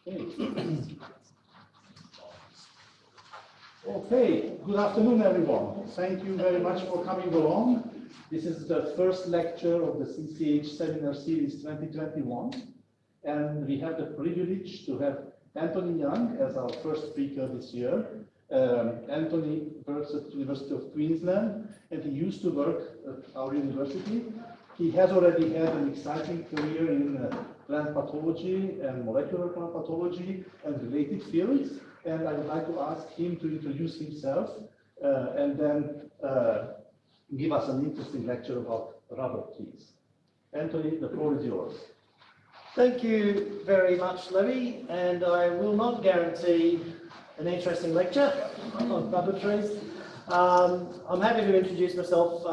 Okay, good afternoon everyone. Thank you very much for coming along. This is the first lecture of the CCH Seminar Series 2021, and we have the privilege to have Anthony Young as our first speaker this year. Anthony works at the University of Queensland, and he used to work at our university. He has already had an exciting career in plant pathology and molecular plant pathology and related fields. And I would like to ask him to introduce himself and then give us an interesting lecture about rubber, please. Anthony, the floor is yours. Thank you very much, Levy, and I will not guarantee an interesting lecture on rubber trees. I'm happy to introduce myself.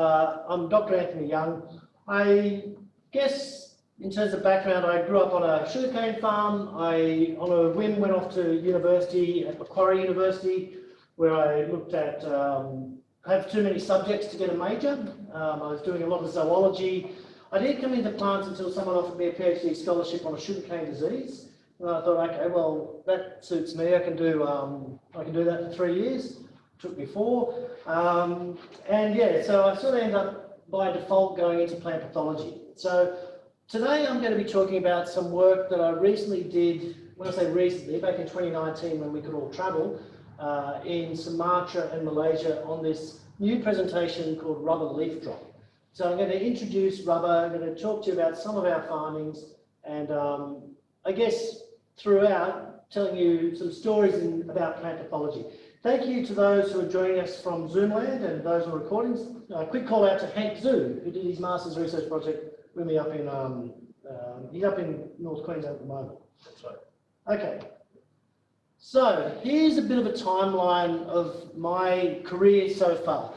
I'm Dr. Anthony Young. I guess in terms of background, I grew up on a sugarcane farm. I, on a whim, went off to university at Macquarie University, where I looked at, I have too many subjects to get a major. I was doing a lot of zoology. I didn't come into plants until someone offered me a PhD scholarship on a sugarcane disease. And I thought, okay, well, that suits me. I can do that for 3 years. Took me 4. And yeah, so I sort of ended up by default going into plant pathology. So today I'm going to be talking about some work that I recently did, when I say recently, back in 2019 when we could all travel, in Sumatra and Malaysia on this new presentation called rubber leaf drop. So I'm going to introduce rubber, I'm going to talk to you about some of our findings, and I guess throughout telling you some stories about plant pathology. Thank you to those who are joining us from Zoomland and those on recordings. A quick call out to Hank Zhu, who did his master's research project with me up in, he's up in North Queensland at the moment. That's right. Okay. So here's a bit of a timeline of my career so far.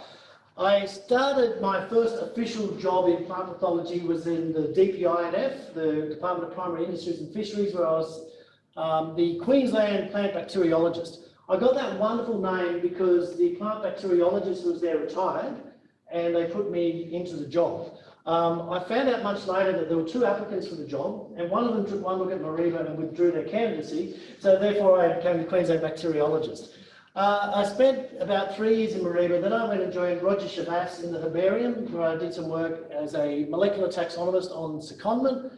I started my first official job in plant pathology was in the DPINF, the Department of Primary Industries and Fisheries, where I was the Queensland plant bacteriologist. I got that wonderful name because the plant bacteriologist who was there retired, and they put me into the job. I found out much later that there were 2 applicants for the job, and one of them took one look at Mariba and withdrew their candidacy, so therefore I became the Queensland bacteriologist. I spent about 3 years in Mariba, then I went and joined Roger Chavas in the herbarium, where I did some work as a molecular taxonomist on secondment.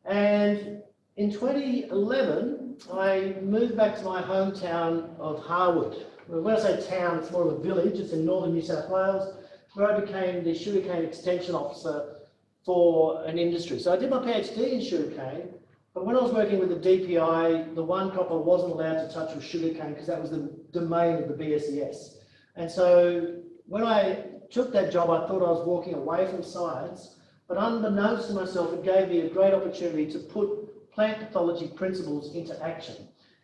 And in 2011, I moved back to my hometown of Harwood. When I say town, it's more of a village, it's in northern New South Wales, where I became the sugarcane extension officer for an industry. So I did my PhD in sugarcane, but when I was working with the DPI, the one crop I wasn't allowed to touch was sugarcane because that was the domain of the BSES. And so when I took that job, I thought I was walking away from science, but unbeknownst to myself, it gave me a great opportunity to put plant pathology principles into action.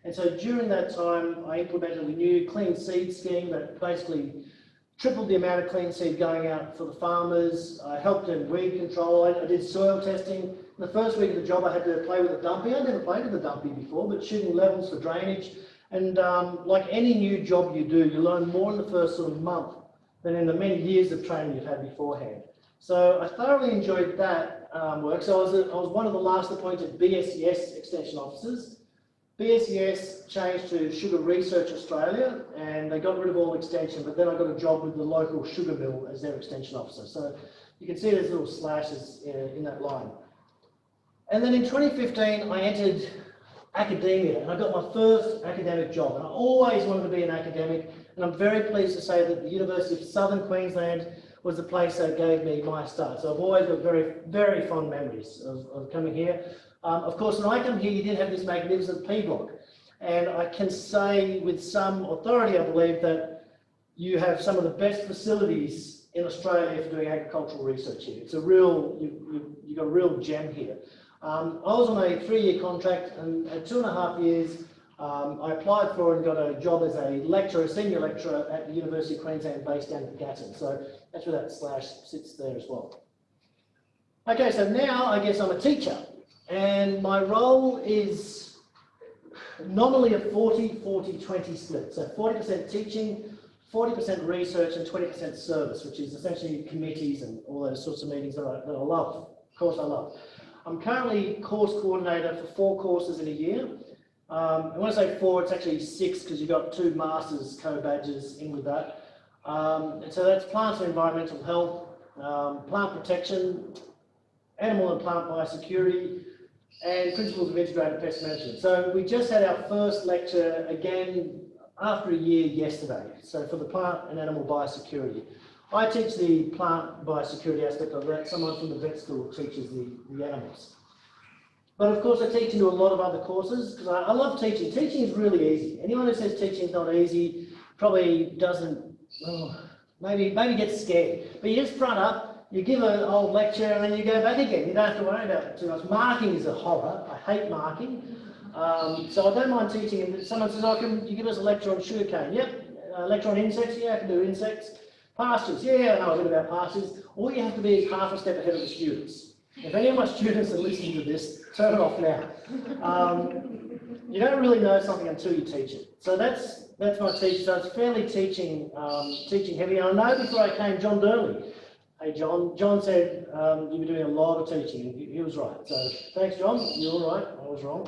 And so during that time, I implemented a new clean seed scheme that basically tripled the amount of clean seed going out for the farmers. I helped in weed control. I did soil testing. In the first week of the job, I had to play with a dumpy. I'd never played with a dumpy before, but shooting levels for drainage. And like any new job you do, you learn more in the first sort of month than in the many years of training you've had beforehand. So I thoroughly enjoyed that work. So I was one of the last appointed BSES extension officers. BSES changed to Sugar Research Australia, and they got rid of all extension, but then I got a job with the local sugar mill as their extension officer. So you can see there's little slashes in that line. And then in 2015, I entered academia, and I got my first academic job. And I always wanted to be an academic, and I'm very pleased to say that the University of Southern Queensland was the place that gave me my start. So I've always got very, very fond memories of coming here. Of course, when I come here, you did have this magnificent P block. And I can say with some authority, I believe, that you have some of the best facilities in Australia for doing agricultural research here. It's a real, you've got a real gem here. I was on a 3-year contract, and at 2.5 years, I applied for and got a job as a lecturer, a senior lecturer at the University of Queensland based down at Gatton. So that's where that slash sits there as well. Okay, so now I guess I'm a teacher, and my role is nominally a 40-40-20 split. So 40% teaching, 40% research, and 20% service, which is essentially committees and all those sorts of meetings that I love. Of course, I love. I'm currently course coordinator for 4 courses in a year. And when I say 4, it's actually 6 because you've got 2 masters co-badges in with that. And so that's plants and environmental health, plant protection, animal and plant biosecurity, and principles of integrated pest management. So we just had our first lecture again after a year yesterday. So for the plant and animal biosecurity. I teach the plant biosecurity aspect of that. Someone from the vet school teaches the animals. But of course I teach into a lot of other courses because I love teaching. Teaching is really easy. Anyone who says teaching is not easy probably doesn't, maybe gets scared. But you just front up, you give an old lecture and then you go back again. You don't have to worry about it too much. Marking is a horror. I hate marking. So I don't mind teaching. And someone says, oh, can you give us a lecture on sugarcane? Yep. Lecture on insects? Yeah, I can do insects. Pastures? Yeah, I know a bit about pastures. All you have to be is half a step ahead of the students. If any of my students are listening to this, turn it off now. You don't really know something until you teach it. So that's my teaching. So it's fairly teaching heavy. And I know before I came, John Durley. Hey John. John said you were doing a lot of teaching, and he was right. So thanks, John. You were right. I was wrong.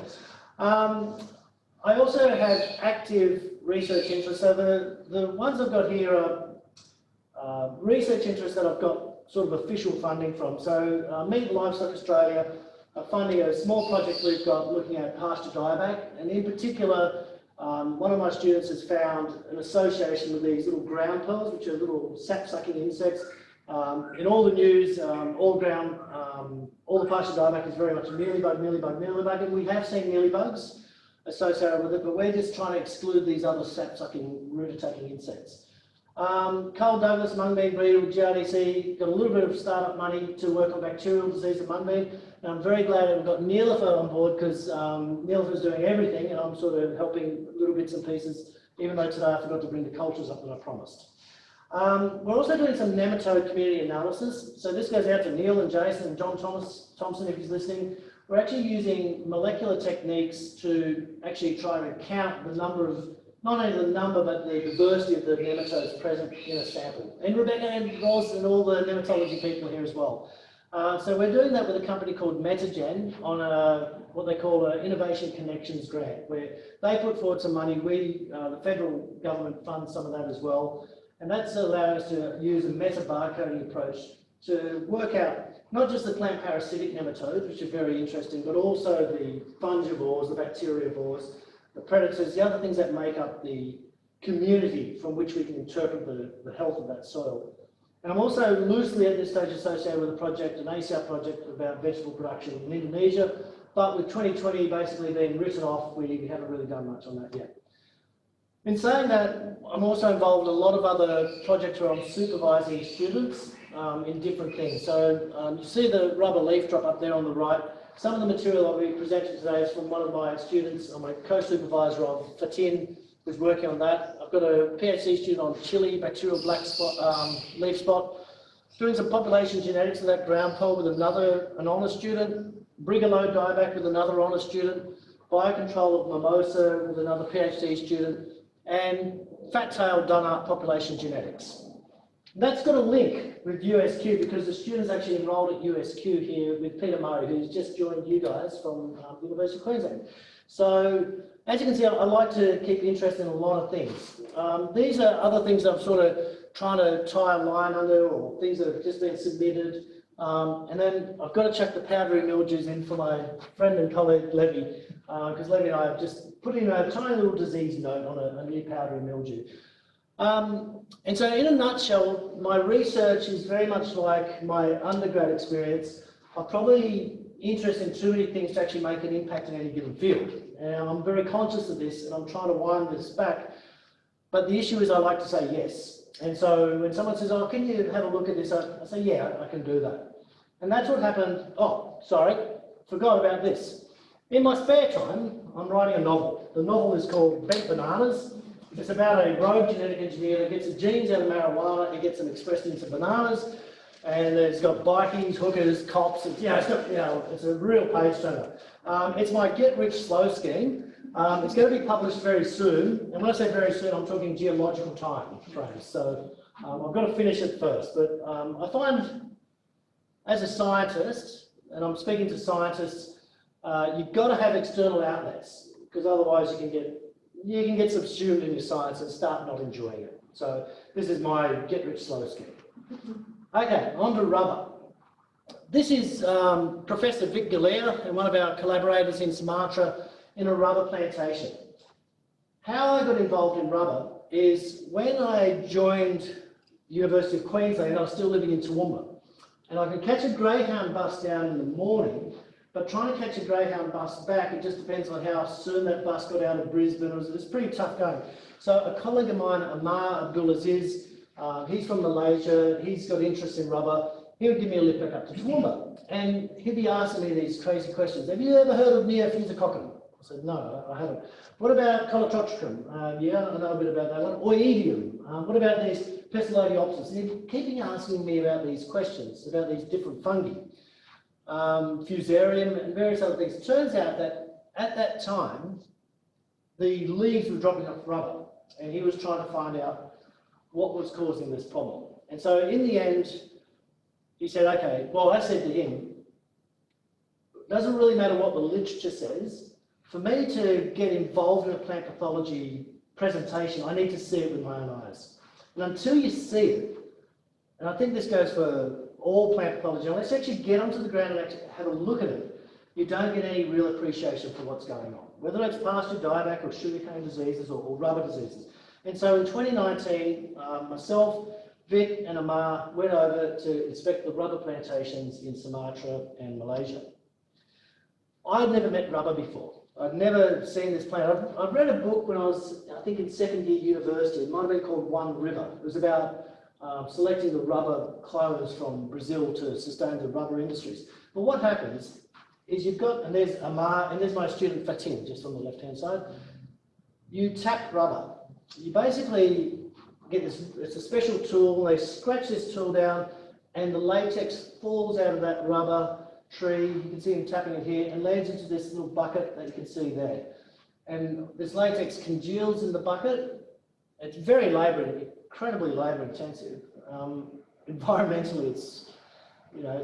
I also have active research interests. So the ones I've got here are research interests that I've got sort of official funding from. So Meat and Livestock Australia are funding a small project we've got looking at pasture dieback, and in particular one of my students has found an association with these little ground pearls, which are little sap-sucking insects. In all the news, all the pasture dieback is very much mealybug, and we have seen mealybugs associated with it, but we're just trying to exclude these other sap-sucking, root-attacking insects. Carl Douglas, mungbean breeder with GRDC, got a little bit of startup money to work on bacterial disease of mungbean, and I'm very glad that we've got Nilofer on board because Nilofer's doing everything, and I'm sort of helping little bits and pieces, even though today I forgot to bring the cultures up that I promised. We're also doing some nematode community analysis. So this goes out to Neil and Jason and John Thompson, if he's listening. We're actually using molecular techniques to actually try to count the number of, not only the number, but the diversity of the nematodes present in a sample. And Rebecca and Roz and all the nematology people here as well. So we're doing that with a company called Metagen on what they call an Innovation Connections grant, where they put forward some money. The federal government funds some of that as well. And that's allowing us to use a meta-barcoding approach to work out not just the plant parasitic nematodes, which are very interesting, but also the fungivores, the bacteriivores, the predators, the other things that make up the community from which we can interpret the health of that soil. And I'm also loosely at this stage associated with a project, an ACR project about vegetable production in Indonesia, but with 2020 basically being written off, we haven't really done much on that yet. In saying that, I'm also involved in a lot of other projects where I'm supervising students in different things. So you see the rubber leaf drop up there on the right. Some of the material I'll be presenting today is from one of my students, or my co-supervisor of Fatin, who's working on that. I've got a PhD student on chili, bacterial black spot, leaf spot, doing some population genetics of that ground pearl with an honours student, brigalow dieback with another honours student, biocontrol of mimosa with another PhD student, and fat-tailed Dunart population genetics. That's got a link with USQ because the student's actually enrolled at USQ here with Peter Murray, who's just joined you guys from University of Queensland. So, as you can see, I like to keep interest in a lot of things. These are other things that I'm sort of trying to tie a line under, or things that have just been submitted. And then I've got to chuck the powdery mildews in for my friend and colleague Levy, because Levy and I have just put in a tiny little disease note on a new powdery mildew. And so in a nutshell, my research is very much like my undergrad experience. I'm probably interested in too many things to actually make an impact in any given field. And I'm very conscious of this, and I'm trying to wind this back. But the issue is I like to say yes. And so when someone says, oh, can you have a look at this? I say, yeah, I can do that. And that's what happened. Oh, sorry, forgot about this. In my spare time, I'm writing a novel. The novel is called Bent Bananas. It's about a rogue genetic engineer that gets the genes out of marijuana and gets them expressed into bananas. And it's got bikies, hookers, cops. It's, it's a real page turner. It's my get-rich-slow scheme. It's going to be published very soon. And when I say very soon, I'm talking geological time frames. So I've got to finish it first. But I find, as a scientist, and I'm speaking to scientists, you've got to have external outlets. because otherwise you can get subsumed in your science and start not enjoying it. So this is my get rich slow scheme. Okay, on to rubber. This is Professor Vic Galea and one of our collaborators in Sumatra in a rubber plantation. How I got involved in rubber is when I joined University of Queensland, I was still living in Toowoomba. And I could catch a Greyhound bus down in the morning, but trying to catch a Greyhound bus back, it just depends on how soon that bus got out of Brisbane. It was pretty tough going. So a colleague of mine, Amar Abdulaziz, he's from Malaysia, he's got interest in rubber. He would give me a lift back up to Toowoomba. And he'd be asking me these crazy questions. Have you ever heard of Neophysococcum? I said, no, I haven't. What about Chloride? Yeah, I know a bit about that one. Oidium. What about these Pestalotiopsis? And he'd keep asking me about these questions, about these different fungi. Fusarium and various other things. It turns out that at that time, the leaves were dropping off rubber, and he was trying to find out what was causing this problem. And so in the end, he said, okay, well, I said to him, it doesn't really matter what the literature says. For me to get involved in a plant pathology presentation, I need to see it with my own eyes. And until you see it, and I think this goes for all plant pathology, unless you actually get onto the ground and actually have a look at it, you don't get any real appreciation for what's going on, whether it's pasture dieback or sugarcane diseases or rubber diseases. And so in 2019, myself, Vic and Amar went over to inspect the rubber plantations in Sumatra and Malaysia. I'd never met rubber before. I'd never seen this plant. I've read a book when I was, I think, in second year university. It might have been called One River. It was about selecting the rubber clones from Brazil to sustain the rubber industries. But what happens is you've got, and there's Amar, and there's my student Fatin, just on the left-hand side. You tap rubber. You basically get this, it's a special tool, they scratch this tool down, and the latex falls out of that rubber tree. You can see him tapping it here, and lands into this little bucket that you can see there. And this latex congeals in the bucket. It's very incredibly labour intensive. Environmentally, it's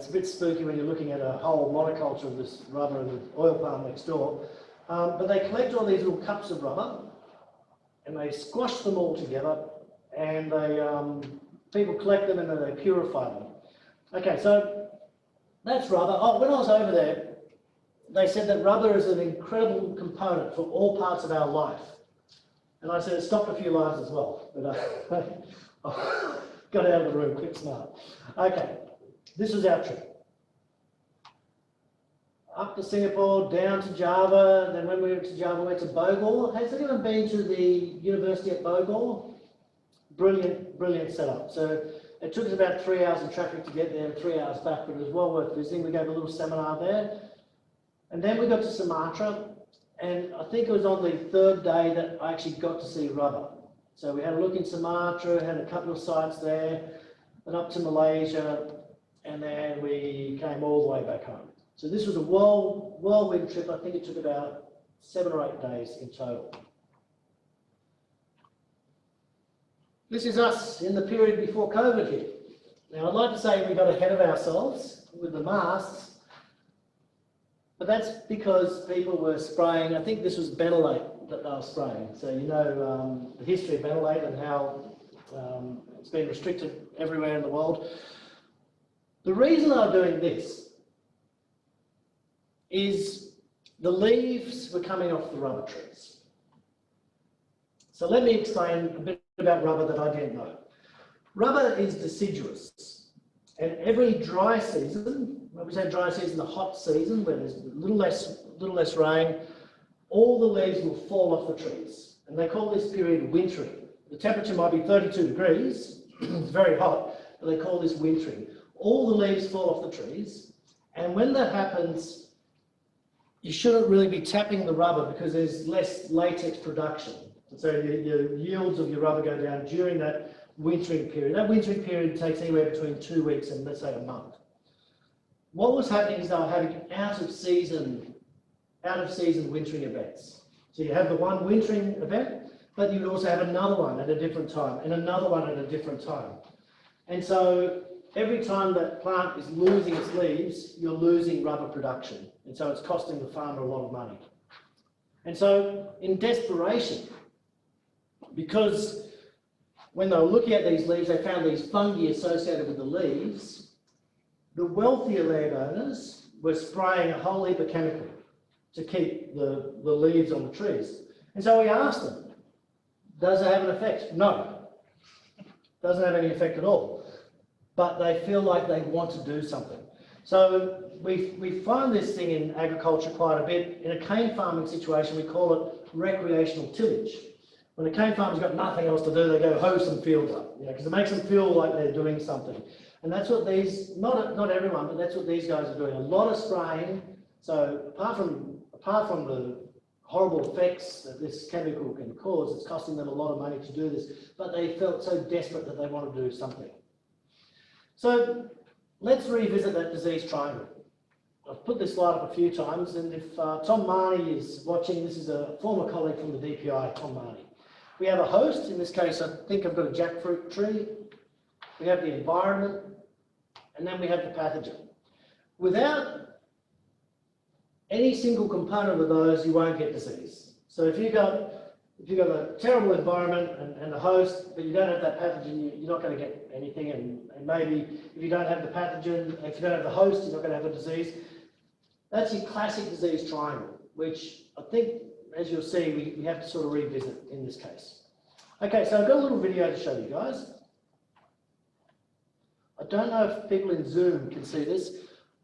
a bit spooky when you're looking at a whole monoculture of this rubber and oil palm next door. But they collect all these little cups of rubber, and they squash them all together, and they people collect them and then they purify them. Okay, so that's rubber. Oh, when I was over there, they said that rubber is an incredible component for all parts of our life. And I said it stopped a few lives as well, but got out of the room quick smart. Okay, this was our trip. Up to Singapore, down to Java, then when we went to Java, we went to Bogor. Has anyone been to the University at Bogor? Brilliant, brilliant setup. So it took us about 3 hours in traffic to get there and 3 hours back, but it was well worth visiting. We gave a little seminar there. And then we got to Sumatra, and I think it was on the third day that I actually got to see rubber. So we had a look in Sumatra, had a couple of sites there, went up to Malaysia, and then we came all the way back home. So this was a whirlwind trip. I think it took about 7 or 8 days in total. This is us in the period before COVID hit. Now, I'd like to say we got ahead of ourselves with the masks, but that's because people were spraying. I think this was benylate that they were spraying. So you know the history of benylate and how it's been restricted everywhere in the world. The reason they're doing this is the leaves were coming off the rubber trees. So let me explain a bit about rubber that I didn't know. Rubber is deciduous, and every dry season, when we say dry season, the hot season, where there's a little less rain, all the leaves will fall off the trees, and they call this period wintering. The temperature might be 32 degrees, it's very hot, but they call this wintering. All the leaves fall off the trees, and when that happens, you shouldn't really be tapping the rubber because there's less latex production. So your yields of your rubber go down during that wintering period. That wintering period takes anywhere between 2 weeks and, let's say, a month. What was happening is they were having out of season wintering events. So you have the one wintering event, but you would also have another one at a different time and another one at a different time. And so every time that plant is losing its leaves, you're losing rubber production. And so it's costing the farmer a lot of money. And so in desperation, because when they were looking at these leaves, they found these fungi associated with the leaves, the wealthier landowners were spraying a whole heap of chemical to keep the leaves on the trees. And so we asked them, does it have an effect? No, doesn't have any effect at all. But they feel like they want to do something. So we find this thing in agriculture quite a bit. In a cane farming situation, we call it recreational tillage. When a cane farmer's got nothing else to do, they go hoe some fields up, because it makes them feel like they're doing something. And that's what these, not everyone, but that's what these guys are doing. A lot of spraying. So apart from the horrible effects that this chemical can cause, it's costing them a lot of money to do this, but they felt so desperate that they wanted to do something. So let's revisit that disease triangle. I've put this slide up a few times, and if Tom Marnie is watching, this is a former colleague from the DPI, Tom Marnie. We have a host, in this case I think I've got a jackfruit tree, we have the environment, and then we have the pathogen. Without any single component of those, you won't get disease. So if you've got a terrible environment and a host, but you don't have that pathogen, you're not going to get anything. And maybe if you don't have the pathogen, if you don't have the host, you're not going to have a disease. That's your classic disease triangle, which I think, as you'll see, we have to sort of revisit in this case. Okay, so I've got a little video to show you guys. I don't know if people in Zoom can see this.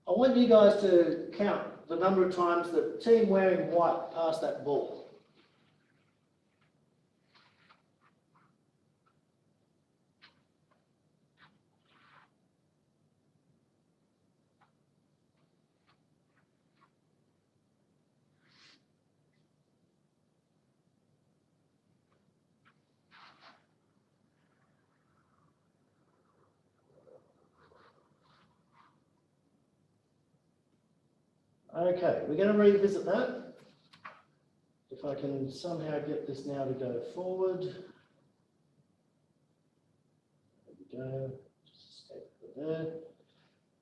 I want you guys to count the number of times the team wearing white passed that ball. Okay, we're going to revisit that. If I can somehow get this now to go forward. There we go. Just escape there.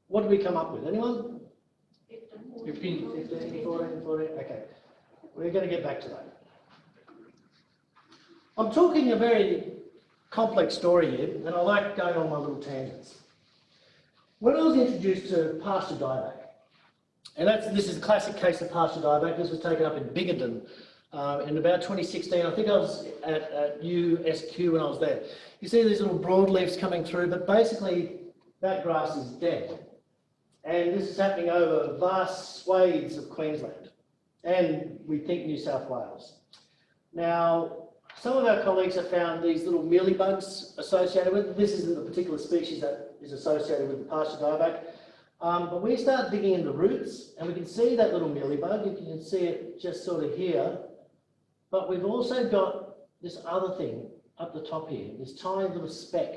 What did we come up with? Anyone? 15, 14. Okay. We're going to get back to that. I'm talking a very complex story here, and I like going on my little tangents. When I was introduced to pasture dieback, and this is a classic case of pasture dieback. This was taken up in Biggerton in about 2016. I think I was at USQ when I was there. You see these little broadleafs coming through, but basically that grass is dead. And this is happening over vast swathes of Queensland, and we think New South Wales. Now, some of our colleagues have found these little mealybugs associated with it. This isn't the particular species that is associated with the pasture dieback. But we start digging into roots, and we can see that little mealybug. You can see it just sort of here. But we've also got this other thing up the top here, this tiny little speck.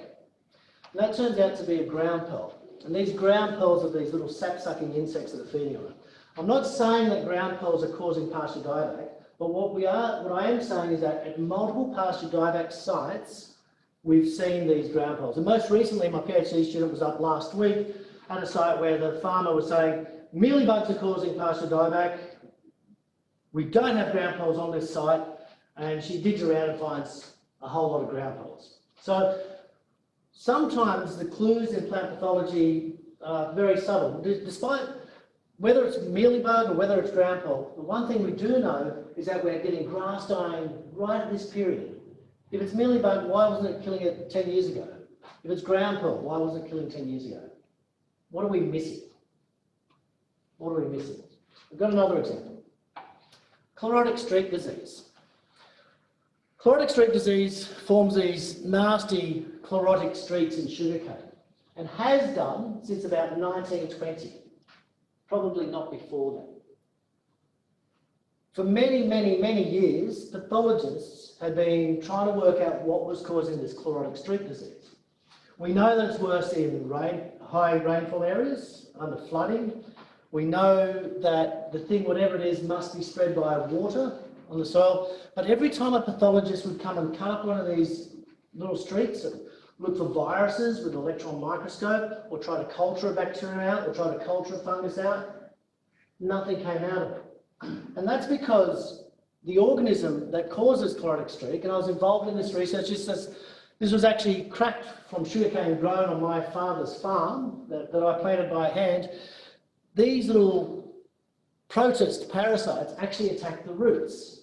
And that turns out to be a ground pearl. And these ground pearls are these little sap-sucking insects that are feeding on it. I'm not saying that ground pearls are causing pasture dieback, but what I am saying is that at multiple pasture dieback sites, we've seen these ground pearls. And most recently, my PhD student was up last week at a site where the farmer was saying, mealybugs are causing pasture dieback. We don't have ground pearls on this site, and she digs around and finds a whole lot of ground pearls. So sometimes the clues in plant pathology are very subtle. Despite whether it's mealybug or whether it's ground pearl, the one thing we do know is that we're getting grass dying right at this period. If it's mealybug, why wasn't it killing it 10 years ago? If it's ground pearl, why wasn't it killing 10 years ago? What are we missing? What are we missing? We've got another example. Chlorotic streak disease. Chlorotic streak disease forms these nasty chlorotic streaks in sugarcane, and has done since about 1920, probably not before then. For many, many, many years, pathologists had been trying to work out what was causing this chlorotic streak disease. We know that it's worse in high rainfall areas, under flooding. We know that the thing, whatever it is, must be spread by water on the soil. But every time a pathologist would come and cut up one of these little streaks and look for viruses with an electron microscope, or try to culture a bacterium out, or try to culture a fungus out, nothing came out of it. And that's because the organism that causes chloride streak, and I was involved in this research. This was actually cracked from sugarcane grown on my father's farm that I planted by hand. These little protist parasites actually attack the roots,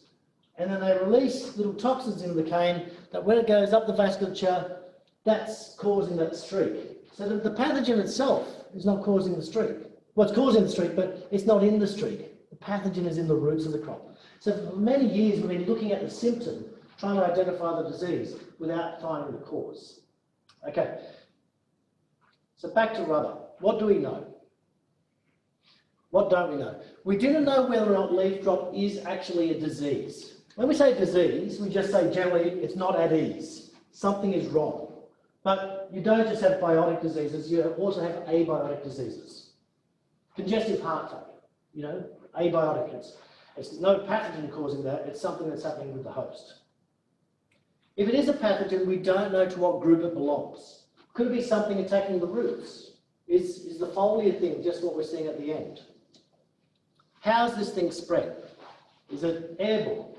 and then they release little toxins into the cane that when it goes up the vasculature, that's causing that streak. So the pathogen itself is not causing the streak. Well, it's causing the streak, but it's not in the streak. The pathogen is in the roots of the crop. So for many years, we've been looking at the symptom, trying to identify the disease without finding the cause. Okay, so back to rubber. What do we know? What don't we know? We didn't know whether or not leaf drop is actually a disease. When we say disease, we just say generally it's not at ease. Something is wrong. But you don't just have biotic diseases, you also have abiotic diseases. Congestive heart failure, abiotic. It's no pathogen causing that, it's something that's happening with the host. If it is a pathogen, we don't know to what group it belongs. Could it be something attacking the roots? Is the foliar thing just what we're seeing at the end? How's this thing spread? Is it airborne?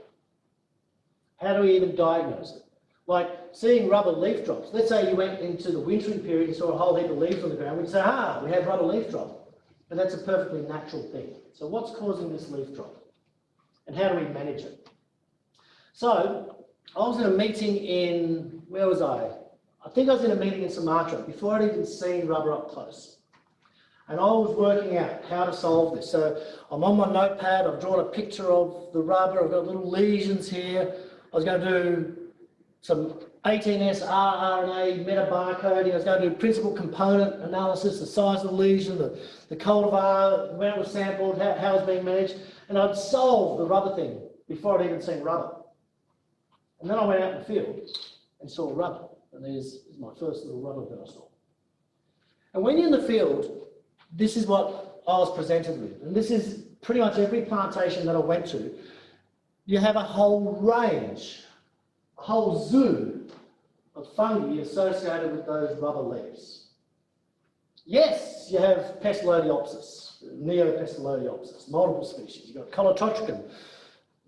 How do we even diagnose it? Like seeing rubber leaf drops. Let's say you went into the wintering period and saw a whole heap of leaves on the ground. We'd say, we have rubber leaf drop. But that's a perfectly natural thing. So what's causing this leaf drop? And how do we manage it? So I was in a meeting in, where was I? I think I was in a meeting in Sumatra before I'd even seen rubber up close. And I was working out how to solve this. So I'm on my notepad, I've drawn a picture of the rubber, I've got little lesions here. I was going to do some 18S rRNA metabarcoding, I was going to do principal component analysis, the size of the lesion, the cultivar, where it was sampled, how it's being managed, and I'd solve the rubber thing before I'd even seen rubber. And then I went out in the field and saw rubber, and there's my first little rubber that I saw. And when you're in the field, this is what I was presented with, and this is pretty much every plantation that I went to. You have a whole range, a whole zoo of fungi associated with those rubber leaves. Yes, you have Pestalotiopsis, Pestalotiopsis, multiple species. You've got Chloride,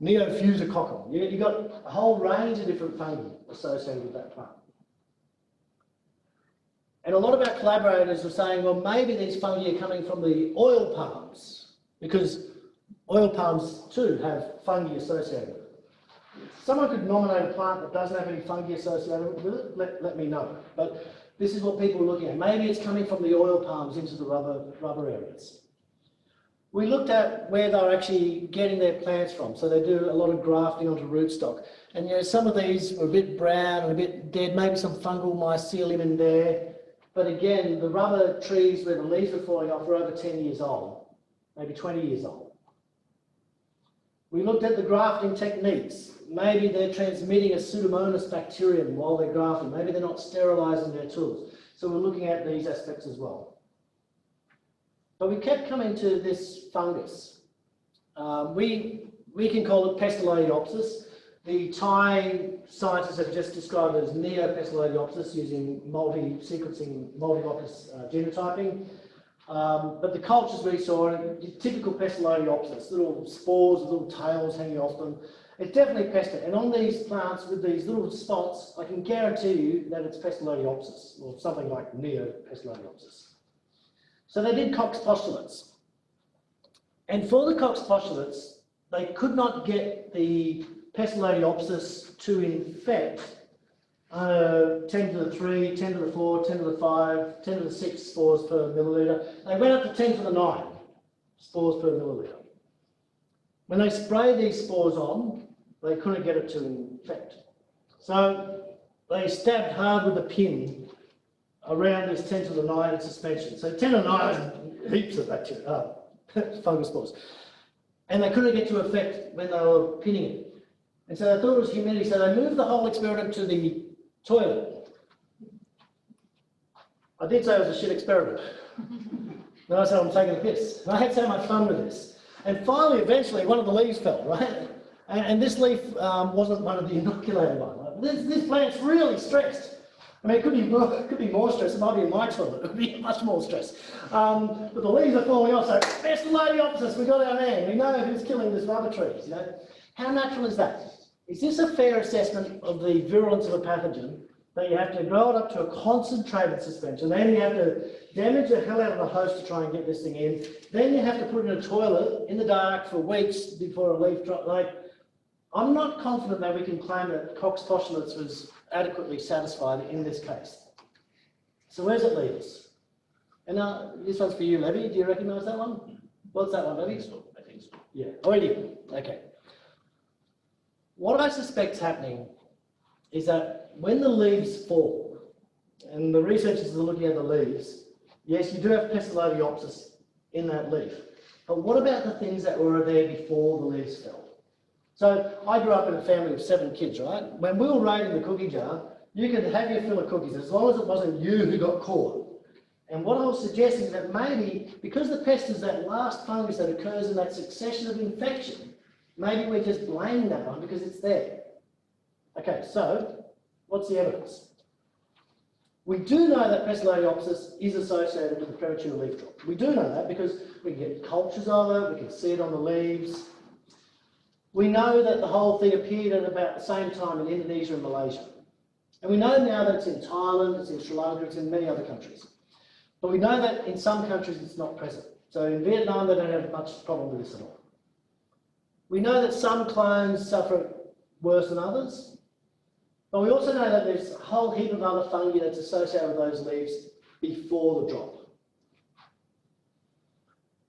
Neofusococcum. You've got a whole range of different fungi associated with that plant. And a lot of our collaborators were saying, well, maybe these fungi are coming from the oil palms, because oil palms too have fungi associated with it. If someone could nominate a plant that doesn't have any fungi associated with it, let me know. But this is what people are looking at. Maybe it's coming from the oil palms into the rubber areas. We looked at where they're actually getting their plants from. So they do a lot of grafting onto rootstock. And some of these were a bit brown and a bit dead, maybe some fungal mycelium in there. But again, the rubber trees where the leaves are falling off are over 10 years old, maybe 20 years old. We looked at the grafting techniques. Maybe they're transmitting a Pseudomonas bacterium while they're grafting. Maybe they're not sterilising their tools. So we're looking at these aspects as well. But we kept coming to this fungus. We can call it Pestalotiopsis. The Thai scientists have just described it as Neo-Pestalotiopsis using multi-sequencing, multi-locus genotyping. But the cultures we saw, typical Pestalotiopsis, little spores with little tails hanging off them. It's definitely pestilent. And on these plants with these little spots, I can guarantee you that it's Pestalotiopsis, or something like Neo-Pestalotiopsis. So they did Koch's postulates. And for the Koch's postulates, they could not get the Pestalotiopsis to infect 10 to the 3, 10 to the 4, 10 to the 5, 10 to the 6 spores per milliliter. They went up to 10 to the 9 spores per milliliter. When they sprayed these spores on, they couldn't get it to infect. So they stabbed hard with a pin around this 10 to the 9 suspension. So 10 to the 9 is heaps of bacteria, fungus spores. And they couldn't get to effect when they were pinning it. And so they thought it was humidity, so they moved the whole experiment to the toilet. I did say it was a shit experiment. Then I said I'm taking a piss. And I had so much fun with this. And finally, eventually, one of the leaves fell, right? And this leaf wasn't one of the inoculated ones. Right? This plant's really stressed. I mean, it could be more stress. It might be in my toilet. It would be much more stress. But the leaves are falling off, so Pestalotiopsis, we got our man. We know who's killing this rubber trees, How natural is that? Is this a fair assessment of the virulence of a pathogen, that you have to grow it up to a concentrated suspension, then you have to damage the hell out of the host to try and get this thing in, then you have to put it in a toilet in the dark for weeks before a leaf drop? Like, I'm not confident that we can claim that Koch's postulates was adequately satisfied in this case. So where's it leave us? And this one's for you, Levy. Do you recognise that one? What's that one, Levy? I think so. Yeah. Oh, you do. Okay. What I suspect is happening is that when the leaves fall, and the researchers are looking at the leaves, yes, you do have Pestalotiopsis in that leaf. But what about the things that were there before the leaves fell? So I grew up in a family of 7 kids, right? When we were raiding the cookie jar, you could have your fill of cookies as long as it wasn't you who got caught. And what I was suggesting is that maybe, because the pest is that last fungus that occurs in that succession of infection, maybe we're just blaming that one because it's there. Okay, so what's the evidence? We do know that Pestalotiopsis is associated with the premature leaf drop. We do know that because we can get cultures of it, we can see it on the leaves. We know that the whole thing appeared at about the same time in Indonesia and Malaysia. And we know now that it's in Thailand, it's in Sri Lanka, it's in many other countries. But we know that in some countries it's not present. So in Vietnam, they don't have much problem with this at all. We know that some clones suffer worse than others. But we also know that there's a whole heap of other fungi that's associated with those leaves before the drop.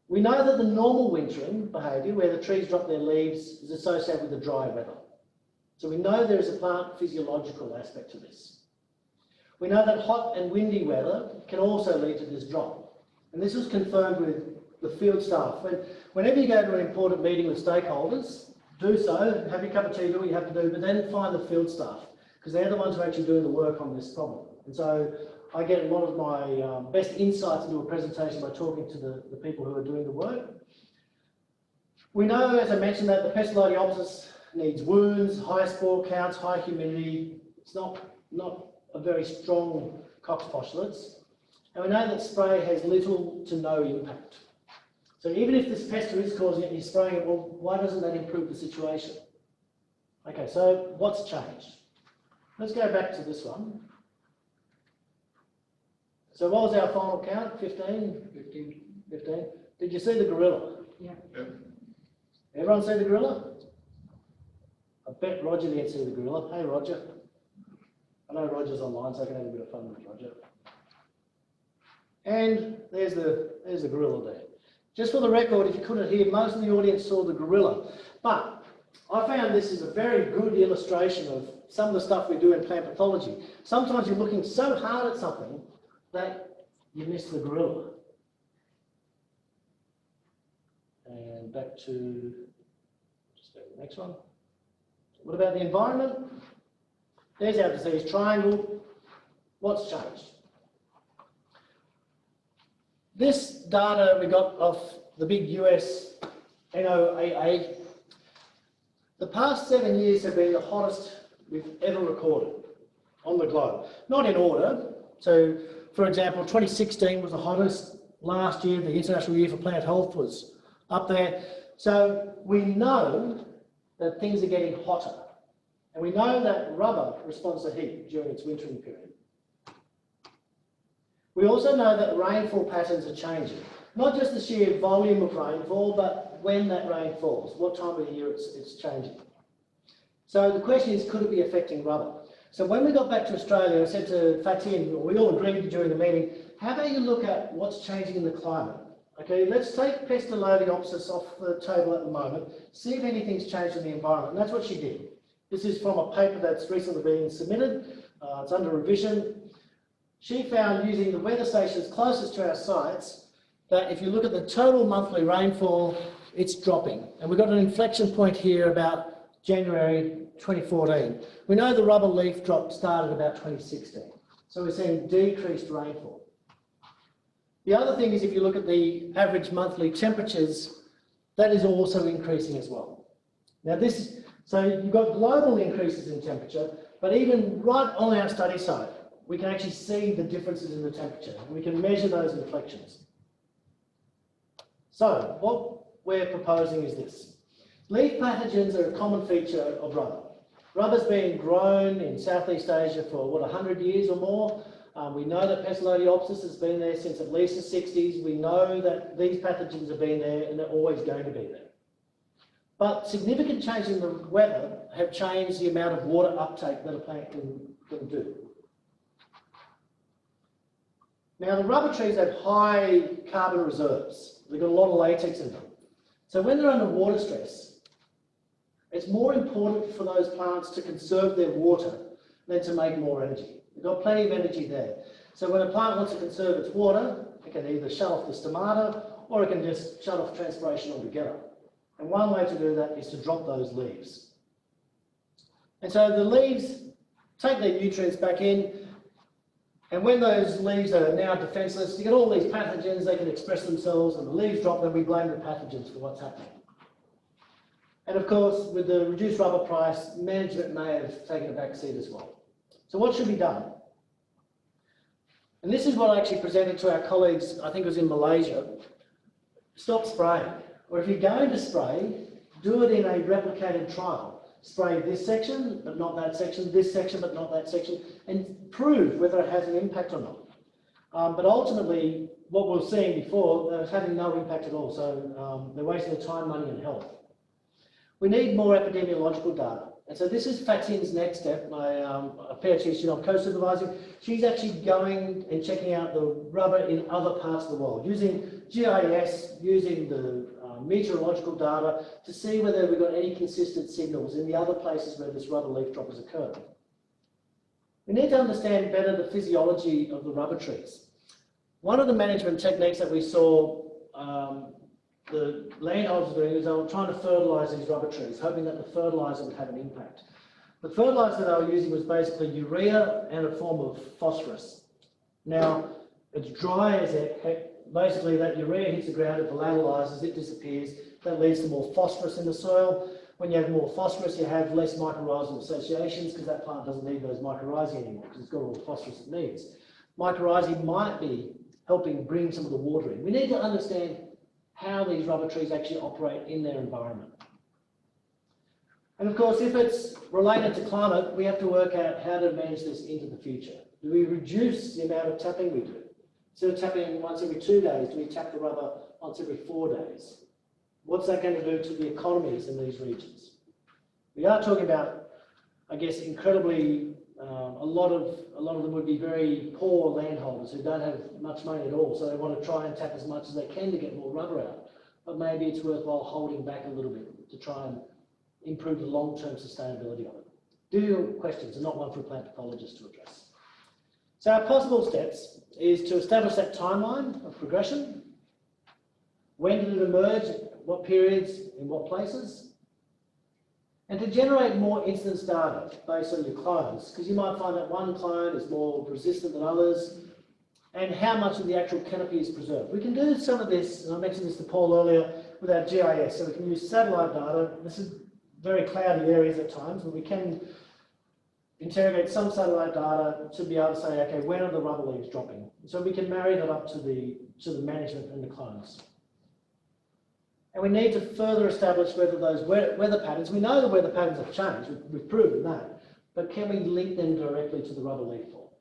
We know that the normal wintering behaviour, where the trees drop their leaves, is associated with the dry weather. So we know there is a plant physiological aspect to this. We know that hot and windy weather can also lead to this drop. And this was confirmed with the field staff. Whenever you go to an important meeting with stakeholders, do so, have your cup of tea, do what you have to do, but then find the field staff, because they're the ones who are actually doing the work on this problem. And so I get a lot of my best insights into a presentation by talking to the people who are doing the work. We know, as I mentioned, that the Pestalotiopsis needs wounds, high spore counts, high humidity. It's not a very strong Koch's postulates. And we know that spray has little to no impact. So even if this pest is causing it and you're spraying it, well, why doesn't that improve the situation? Okay, so what's changed? Let's go back to this one. So what was our final count? 15? 15. 15. Did you see the gorilla? Yeah. Everyone see the gorilla? I bet Roger didn't see the gorilla. Hey, Roger. I know Roger's online, so I can have a bit of fun with Roger. And there's the gorilla there. Just for the record, if you couldn't hear, most of the audience saw the gorilla. But I found this is a very good illustration of some of the stuff we do in plant pathology. Sometimes you're looking so hard at something that you miss the gorilla. And back to, just go to the next one. What about the environment? There's our disease triangle. What's changed? This data we got off the big US NOAA. The past 7 years have been the hottest we've ever recorded on the globe. Not in order. So, for example, 2016 was the hottest. Last year, the International Year for Plant Health was up there. So we know that things are getting hotter. And we know that rubber responds to heat during its wintering period. We also know that rainfall patterns are changing. Not just the sheer volume of rainfall, but when that rain falls, what time of the year it's changing. So the question is, could it be affecting rubber? So when we got back to Australia, I said to Fatin, we all agreed during the meeting, how about you look at what's changing in the climate? Okay, let's take Pestalotiopsis off the table at the moment, see if anything's changed in the environment. And that's what she did. This is from a paper that's recently been submitted. It's under revision. She found, using the weather stations closest to our sites, that if you look at the total monthly rainfall, it's dropping. And we've got an inflection point here about January 2014. We know the rubber leaf drop started about 2016. So we're seeing decreased rainfall. The other thing is, if you look at the average monthly temperatures, that is also increasing as well. Now so you've got global increases in temperature, but even right on our study site, we can actually see the differences in the temperature, and we can measure those inflections. So what we're proposing is this. Leaf pathogens are a common feature of rubber. Rubber's been grown in Southeast Asia for, 100 years or more. We know that Pestalotiopsis has been there since at least the 60s. We know that these pathogens have been there and they're always going to be there. But significant changes in the weather have changed the amount of water uptake that a plant can do. Now, the rubber trees have high carbon reserves. They've got a lot of latex in them. So when they're under water stress, it's more important for those plants to conserve their water than to make more energy. They've got plenty of energy there. So when a plant wants to conserve its water, it can either shut off the stomata or it can just shut off transpiration altogether. And one way to do that is to drop those leaves. And so the leaves take their nutrients back in, and when those leaves are now defenceless, you get all these pathogens, they can express themselves, and the leaves drop, then we blame the pathogens for what's happening. And of course, with the reduced rubber price, management may have taken a back seat as well. So what should be done? And this is what I actually presented to our colleagues, I think it was in Malaysia. Stop spraying. Or if you're going to spray, do it in a replicated trial. Spray this section, but not that section, this section, but not that section, and prove whether it has an impact or not. But ultimately, what we were seeing before, it's having no impact at all. So they're wasting their time, money, and health. We need more epidemiological data. And so this is Fatin's next step. My a PhD student I'm co-supervising, she's actually going and checking out the rubber in other parts of the world, using GIS, using the meteorological data to see whether we've got any consistent signals in the other places where this rubber leaf drop has occurred. We need to understand better the physiology of the rubber trees. One of the management techniques that we saw the landholders doing is they were trying to fertilise these rubber trees, hoping that the fertiliser would have an impact. The fertiliser they were using was basically urea and a form of phosphorus. Now, it's dry as heck. Basically, that urea hits the ground, it volatilises, it disappears. That leads to more phosphorus in the soil. When you have more phosphorus, you have less mycorrhizal associations because that plant doesn't need those mycorrhizae anymore because it's got all the phosphorus it needs. Mycorrhizae might be helping bring some of the water in. We need to understand how these rubber trees actually operate in their environment. And of course, if it's related to climate, we have to work out how to manage this into the future. Do we reduce the amount of tapping we do? Instead of tapping once every 2 days, do we tap the rubber once every 4 days? What's that going to do to the economies in these regions? We are talking about, I guess, incredibly, a lot of them would be very poor landholders who don't have much money at all, so they want to try and tap as much as they can to get more rubber out. But maybe it's worthwhile holding back a little bit to try and improve the long-term sustainability of it. Do your questions, and not one for a plant pathologist to address. So our possible steps is to establish that timeline of progression. When did it emerge? What periods? In what places? And to generate more incidence data based on your clones, because you might find that one clone is more resistant than others, and how much of the actual canopy is preserved. We can do some of this, and I mentioned this to Paul earlier, with our GIS. So we can use satellite data. This is very cloudy areas at times, but we can interrogate some satellite data to be able to say, okay, when are the rubber leaves dropping? So we can marry that up to the management and the clones. And we need to further establish whether those weather patterns, we know the weather patterns have changed, we've proven that, but can we link them directly to the rubber leaf fall?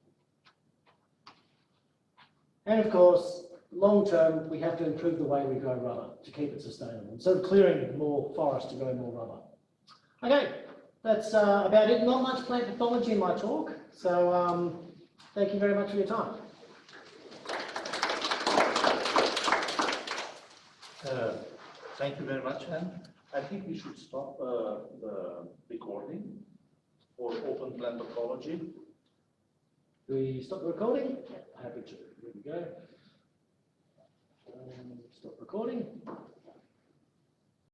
And of course, long term, we have to improve the way we grow rubber to keep it sustainable. Instead of clearing more forest to grow more rubber. Okay, that's about it. Not much plant pathology in my talk, so thank you very much for your time. Thank you very much, Anne. I think we should stop the recording for open plant pathology. Do we stop the recording? Happy to. Here we go. Stop recording.